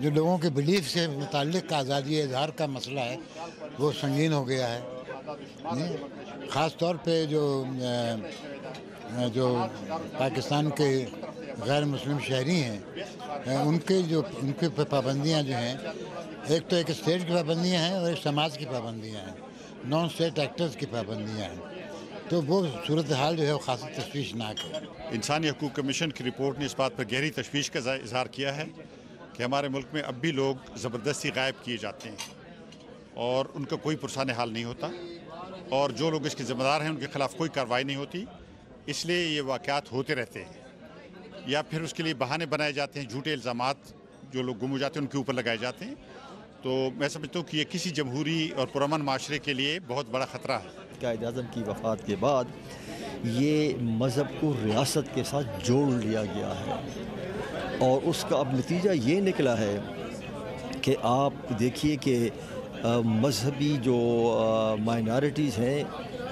جو لوگوں کے بلیف سے متعلق آزادی اظہار کا مسئلہ ہے وہ سنگین ہو گیا ہے. خاص طور پہ جو پاکستان کے غیر مسلم شہری ہیں ان کے پابندیاں جو ہیں، ایک تو ایک اسٹیٹ کی پابندیاں ہیں اور ایک سماج کی پابندیاں ہیں، نان اسٹیٹ ایکٹرز کی پابندیاں ہیں. تو وہ صورتحال جو ہے وہ خاصی تشویشناک ہے. انسانی حقوق کمیشن کی رپورٹ نے اس بات پر گہری تشویش کا اظہار کیا ہے کہ ہمارے ملک میں اب بھی لوگ زبردستی غائب کیے جاتے ہیں اور ان کا کوئی پرسان حال نہیں ہوتا، اور جو لوگ اس کے ذمہ دار ہیں ان کے خلاف کوئی کارروائی نہیں ہوتی. اس لیے یہ واقعات ہوتے رہتے ہیں، یا پھر اس کے لیے بہانے بنائے جاتے ہیں، جھوٹے الزامات جو لوگ گم ہو جاتے ہیں ان کے اوپر لگائے جاتے ہیں. تو میں سمجھتا ہوں کہ یہ کسی جمہوری اور پرامن معاشرے کے لیے بہت بڑا خطرہ ہے. قائد اعظم کی وفات کے بعد یہ مذہب کو ریاست کے ساتھ جوڑ لیا گیا ہے، اور اس کا اب نتیجہ یہ نکلا ہے کہ آپ دیکھیے کہ مذہبی جو مائنارٹیز ہیں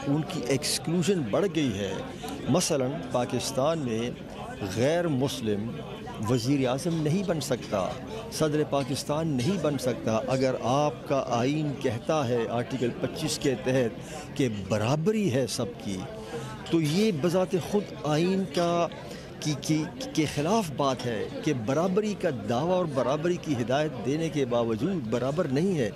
ان کی ایکسکلوژن بڑھ گئی ہے. مثلا پاکستان میں غیر مسلم وزیر اعظم نہیں بن سکتا، صدر پاکستان نہیں بن سکتا. اگر آپ کا آئین کہتا ہے آرٹیکل 25 کے تحت کہ برابری ہے سب کی، تو یہ بذات خود آئین کے خلاف بات ہے کہ برابری کا دعویٰ اور برابری کی ہدایت دینے کے باوجود برابر نہیں ہے.